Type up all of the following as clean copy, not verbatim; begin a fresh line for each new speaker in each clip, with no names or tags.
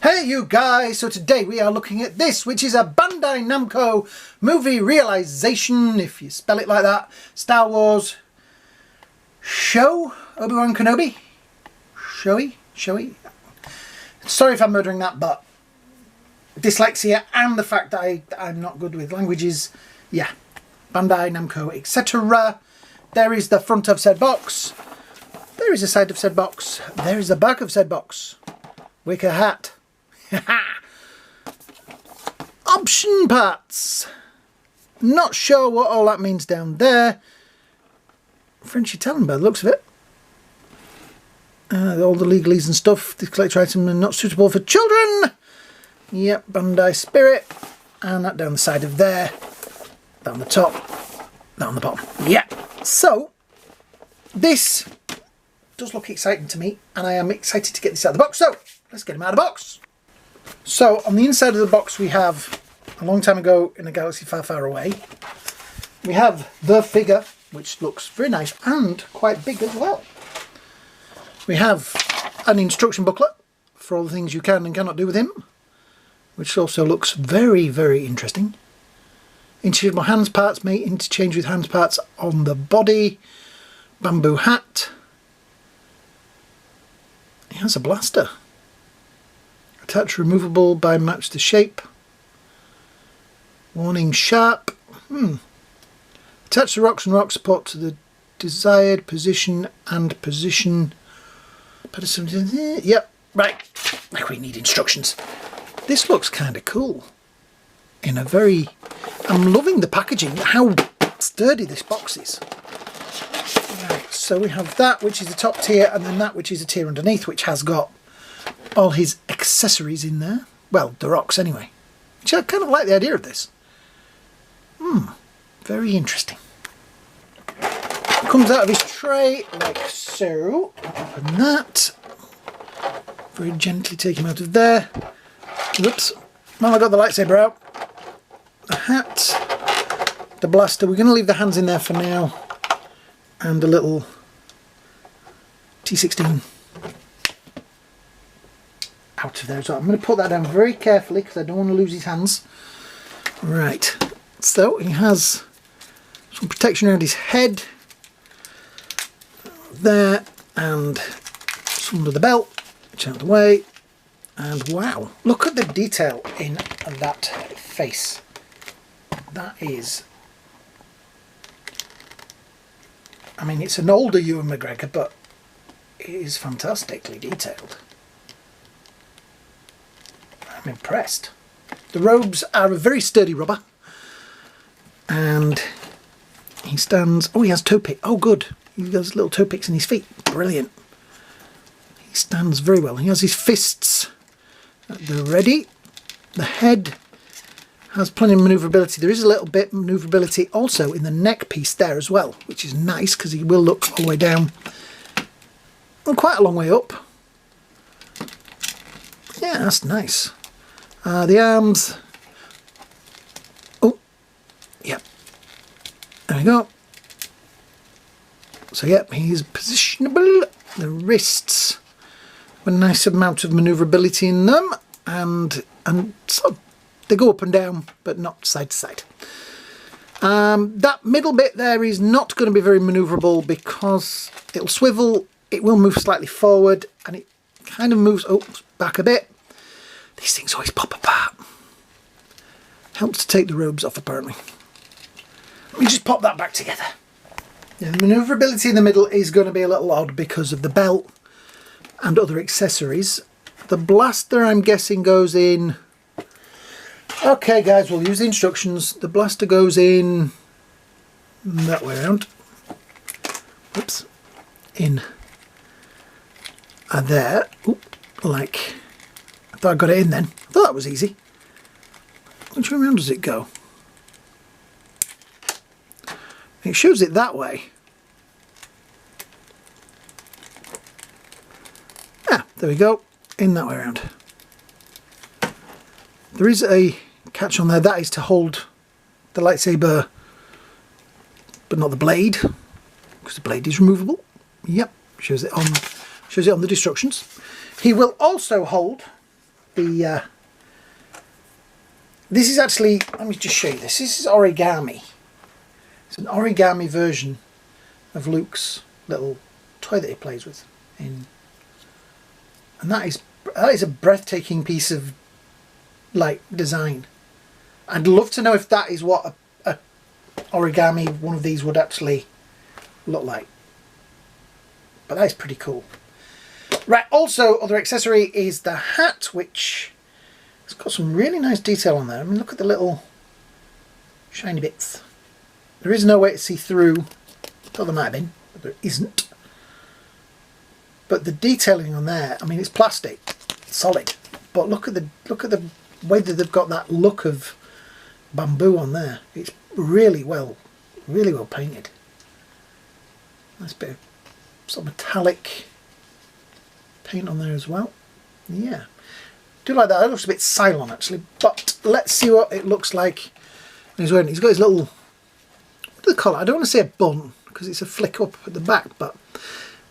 Hey you guys, so today we are looking at this, which is a Bandai Namco movie Relization, if you spell it like that. Star Wars show? Obi Wan Kenobi? Showy? Sorry if I'm murdering that, but dyslexia and the fact that I'm not good with languages. Yeah, Bandai Namco, etc. There is the front of said box. There is a side of said box. There is the back of said box. Wicker hat. Option parts. Not sure what all that means down there. French Italian by the looks of it. All the legalese and stuff. This collector item are not suitable for children. Yep, Bandai Spirit. And that down the side of there. Down the top. Down the bottom. Yeah. So, this does look exciting to me. And I am excited to get this out of the box. So, let's get him out of the box. So, on the inside of the box we have, a long time ago in a galaxy far, far away, we have the figure, which looks very nice and quite big as well. We have an instruction booklet for all the things you can and cannot do with him, which also looks very, very interesting. Interchangeable hands parts may interchange with hands parts on the body. Bamboo hat. He has a blaster. Attach removable by match the shape. Warning sharp. Attach the rocks and rock support to the desired position and position. Yep, right. Like we need instructions. This looks kind of cool. In a very... I'm loving the packaging, how sturdy this box is. Right, so we have that, which is the top tier, and then that, which is a tier underneath, which has got all his accessories in there. Well, the rocks anyway. Which I kind of like the idea of this. Very interesting. Comes out of his tray like so. Open that. Very gently take him out of there. Whoops. Well, I got the lightsaber out. The hat. The blaster. We're going to leave the hands in there for now. And a little T16 out of there. So I'm going to put that down very carefully because I don't want to lose his hands. Right. So he has some protection around his head. There. And some under the belt. Which out of the way. And wow. Look at the detail in that face. That is... I mean, it's an older Ewan McGregor, but it is fantastically detailed. I'm impressed. The robes are a very sturdy rubber. And he stands... Oh, he has toe pick. Oh, good. He has little toe picks in his feet. Brilliant. He stands very well. He has his fists at the ready. The head has plenty of manoeuvrability. There is a little bit of manoeuvrability also in the neck piece there as well, which is nice because he will look all the way down and quite a long way up. Yeah, that's nice. The arms. Oh, yeah. There we go. So yeah, he's positionable. The wrists have a nice amount of manoeuvrability in them, and so they go up and down, but not side to side. That middle bit there is not going to be very manoeuvrable because it'll swivel, it will move slightly forward, and it kind of moves back a bit. These things always pop apart. Helps to take the robes off, apparently. Let me just pop that back together. Yeah, the manoeuvrability in the middle is going to be a little odd because of the belt and other accessories. The blaster, I'm guessing, goes in... Okay, guys, we'll use the instructions. The blaster goes in that way around. Whoops. In there. Oop, like... I thought I got it in then. I thought that was easy. Which way around does it go? It shows it that way. Ah, there we go. In that way around. There is a catch on there. That is to hold the lightsaber, but not the blade, because the blade is removable. Yep, shows it on the instructions. He will also hold The this is actually, let me just show you this. This is origami. It's an origami version of Luke's little toy that he plays with. And that is a breathtaking piece of like design. I'd love to know if that is what a origami one of these would actually look like. But that is pretty cool. Right, also other accessory is the hat, which has got some really nice detail on there. I mean, look at the little shiny bits. There is no way to see through. Thought there might have been, but there isn't. But the detailing on there, I mean, it's plastic, it's solid. But look at the way that they've got that look of bamboo on there. It's really well painted. Nice bit of sort of metallic paint on there as well. Yeah, do like that. It looks a bit Cylon actually, but let's see what it looks like when he's wearing it. He's got his little, what do they call it? I don't want to say a bun because it's a flick up at the back, but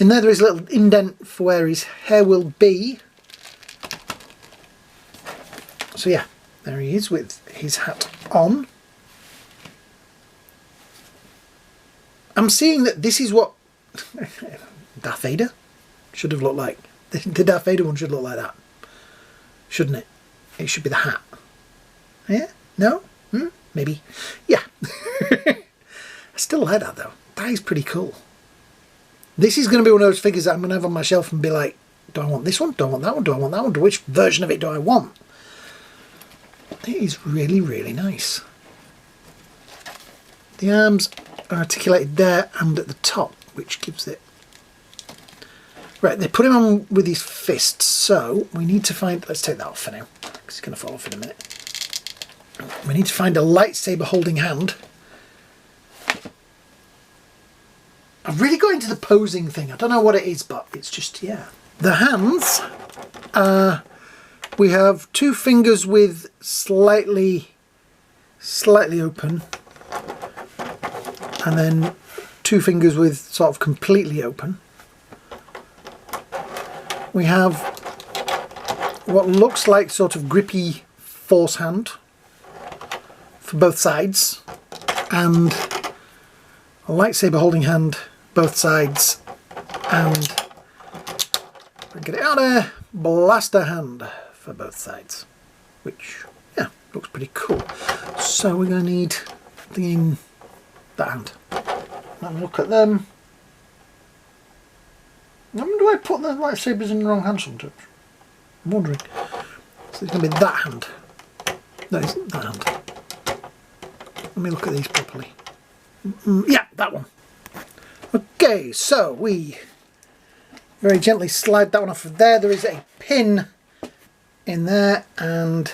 in there is a little indent for where his hair will be. So yeah, there he is with his hat on. I'm seeing that this is what Darth Vader should have looked like. The Darth Vader one should look like that, shouldn't it? It should be the hat. Yeah? No? Maybe. Yeah. I still like that though. That is pretty cool. This is going to be one of those figures that I'm going to have on my shelf and be like, do I want this one? Do I want that one? Do I want that one? Which version of it do I want? It is really, really nice. The arms are articulated there and at the top, which gives it... Right, they put him on with his fists, so we need to find... Let's take that off for now, because it's going to fall off in a minute. We need to find a lightsaber holding hand. I've really got into the posing thing. I don't know what it is, but it's just, yeah. The hands, we have 2 fingers with slightly open, and then 2 fingers with sort of completely open. We have what looks like sort of grippy force hand for both sides, and a lightsaber holding hand both sides, and get it out there, blaster hand for both sides, which, yeah, looks pretty cool. So we're going to need that hand. Let me look at them. Do I put the lightsabers in the wrong hand sometimes? I'm wondering. So it's going to be that hand. No, it's that hand. Let me look at these properly. Yeah, that one. Okay, so we very gently slide that one off of there. There is a pin in there, and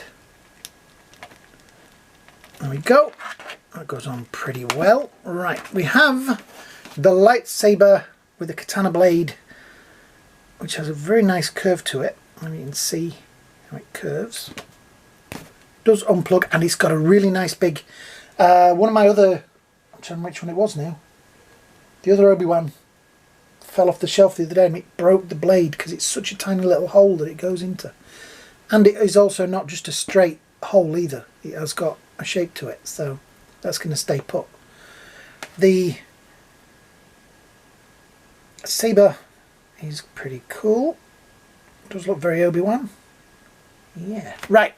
there we go. That goes on pretty well. Right, we have the lightsaber with the katana blade, which has a very nice curve to it. And you can see how it curves. It does unplug, and it's got a really nice big... one of my other... I'm trying to remember which one it was now. The other Obi Wan fell off the shelf the other day and it broke the blade because it's such a tiny little hole that it goes into. And it is also not just a straight hole either. It has got a shape to it, so that's going to stay put. The saber is pretty cool. It does look very Obi-Wan. Yeah. Right.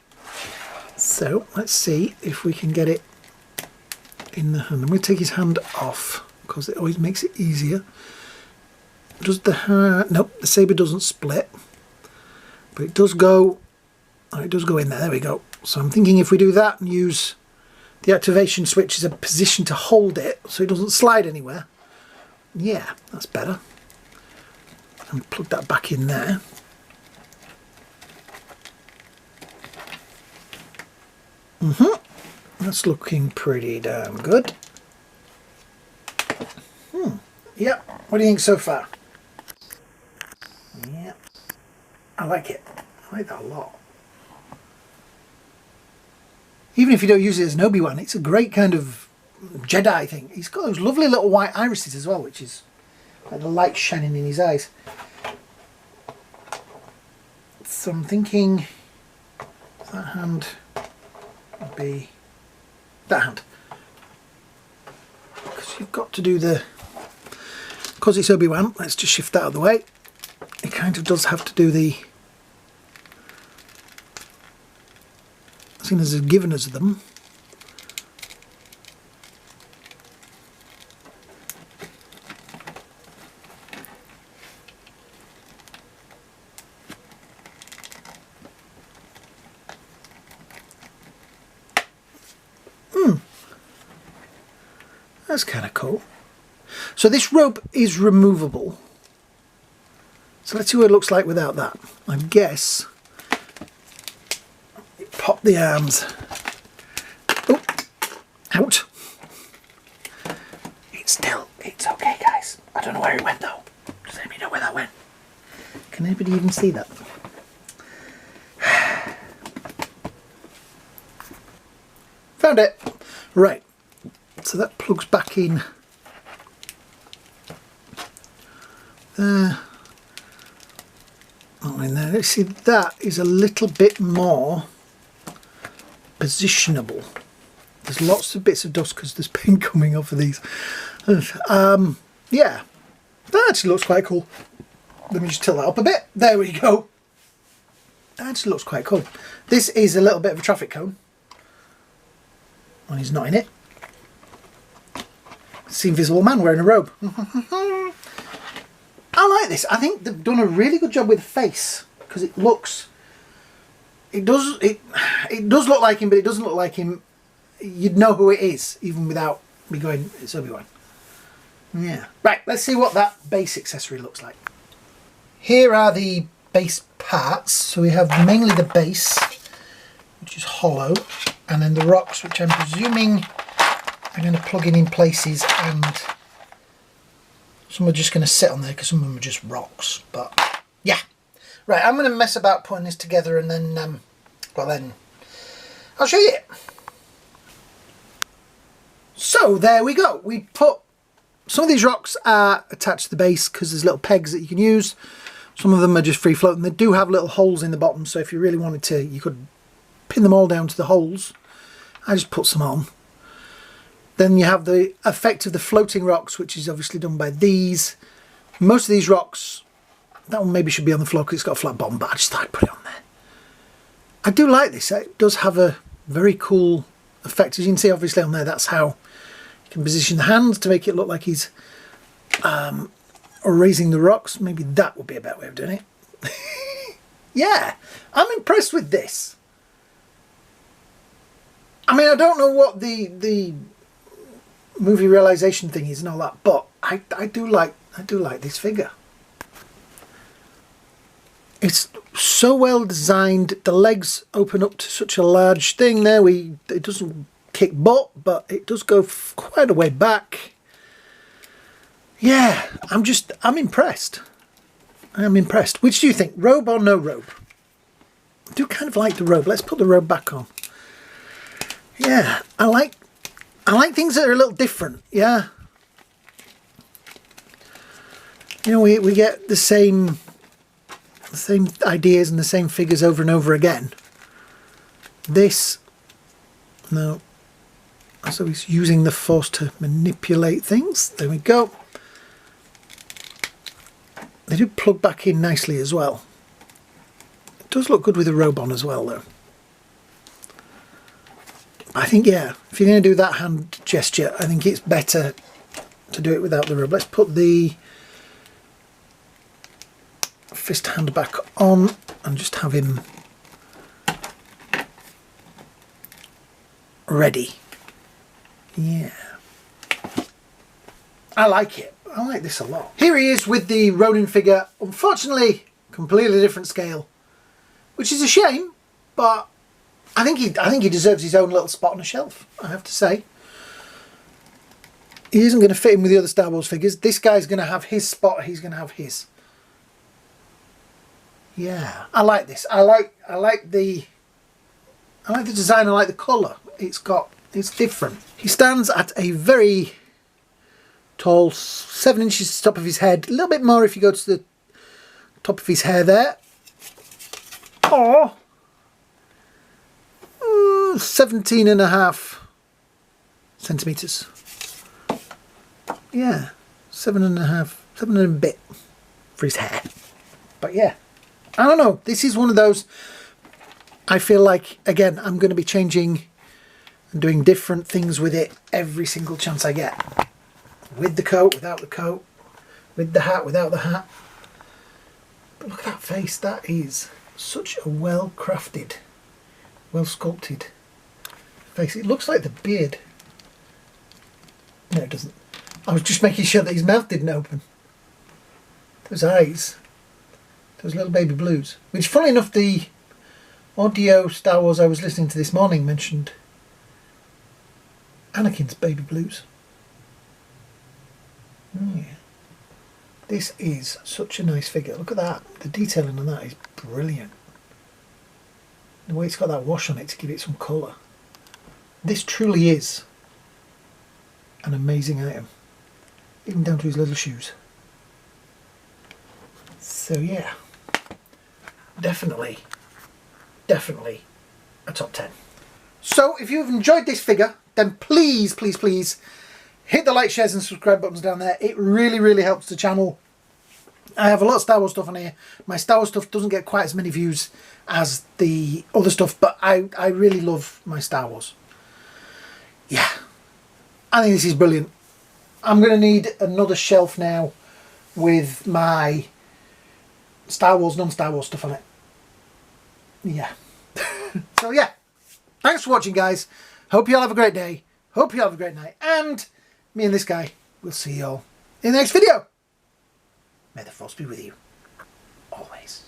So let's see if we can get it in the hand. I'm going to take his hand off because it always makes it easier. Does the nope, the saber doesn't split, but it does go. Oh, it does go in there. There we go. So I'm thinking if we do that and use the activation switch as a position to hold it, so it doesn't slide anywhere. Yeah, that's better. And plug that back in there. That's looking pretty damn good. Yeah, what do you think so far? Yeah, I like it. I like that a lot. Even if you don't use it as an Obi-Wan, it's a great kind of Jedi thing. He's got those lovely little white irises as well, which is like the light shining in his eyes. So I'm thinking that hand would be that hand. Because you've got to do the... Because it's Obi Wan, let's just shift that out of the way. It kind of does have to do the... Seeing as they've given us them. That's kind of cool. So this rope is removable. So let's see what it looks like without that. I guess pop the arms. Oh, out. It's okay, guys. I don't know where it went though. Does anybody know where that went? Can anybody even see that? Found it. Right. So that plugs back in there. Oh, in there. See, that is a little bit more positionable. There's lots of bits of dust because there's paint coming off of these. Yeah, that actually looks quite cool. Let me just tilt that up a bit. There we go. That actually looks quite cool. This is a little bit of a traffic cone when he's not in it. It's the Invisible Man wearing a robe. I like this. I think they've done a really good job with the face because it looks. It does look like him, but it doesn't look like him. You'd know who it is even without me going, it's Obi Wan. Yeah. Right. Let's see what that base accessory looks like. Here are the base parts. So we have mainly the base, which is hollow, and then the rocks, which I'm presuming I'm going to plug in places, and some are just going to sit on there because some of them are just rocks. But yeah, right. I'm going to mess about putting this together, and then, well, then I'll show you it. So there we go. We put some of these rocks are attached to the base because there's little pegs that you can use. Some of them are just free floating. They do have little holes in the bottom, so if you really wanted to, you could pin them all down to the holes. I just put some on. Then you have the effect of the floating rocks, which is obviously done by these. Most of these rocks, that one maybe should be on the floor because it's got a flat bottom, but I just thought I'd put it on there. I do like this. It does have a very cool effect. As you can see, obviously on there, that's how you can position the hands to make it look like he's raising the rocks. Maybe that would be a better way of doing it. Yeah, I'm impressed with this. I mean, I don't know what the movie realization thing is and all that, but I do like this figure. It's so well designed. The legs open up to such a large thing there. It doesn't kick butt, but it does go quite a way back. Yeah, I'm impressed. I'm impressed. Which do you think, robe or no robe? I do kind of like the robe. Let's put the robe back on. Yeah, I like things that are a little different. Yeah, you know, we get the same ideas and the same figures over and over again. This, no, so he's using the force to manipulate things. There we go. They do plug back in nicely as well. It does look good with the robe on as well, though. I think, yeah, if you're going to do that hand gesture, I think it's better to do it without the robe. Let's put the fist hand back on and just have him ready. Yeah. I like it. I like this a lot. Here he is with the Ronin figure. Unfortunately, completely different scale, which is a shame, but I think he deserves his own little spot on a shelf, I have to say. He isn't going to fit in with the other Star Wars figures. This guy's going to have his spot. He's going to have his. Yeah, I like this. I like the design. I like the colour. It's different. He stands at a very tall, 7 inches to the top of his head. A little bit more if you go to the top of his hair there. Oh. 17.5 centimetres. Yeah, 7.5, 7 and a bit for his hair. But yeah, I don't know. This is one of those, I feel like, again, I'm going to be changing and doing different things with it every single chance I get. With the coat, without the coat, with the hat, without the hat. But look at that face. That is such a well-crafted, well-sculpted face. It looks like the beard. No, it doesn't. I was just making sure that his mouth didn't open. Those eyes. Those little baby blues. Which, funnily enough, the audio Star Wars I was listening to this morning mentioned Anakin's baby blues. Yeah. This is such a nice figure. Look at that. The detailing on that is brilliant. The way it's got that wash on it to give it some colour. This truly is an amazing item. Even down to his little shoes. So yeah. Definitely a top 10. So if you've enjoyed this figure, then please hit the like, shares and subscribe buttons down there. It really helps the channel. I have a lot of Star Wars stuff on here. My Star Wars stuff doesn't get quite as many views as the other stuff, but I really love my Star Wars. Yeah, I think this is brilliant. I'm going to need another shelf now with my Star Wars, non-Star Wars stuff on it. Yeah. So yeah, thanks for watching, guys. Hope you all have a great day. Hope you all have a great night. And me and this guy will see you all in the next video. May the Force be with you always.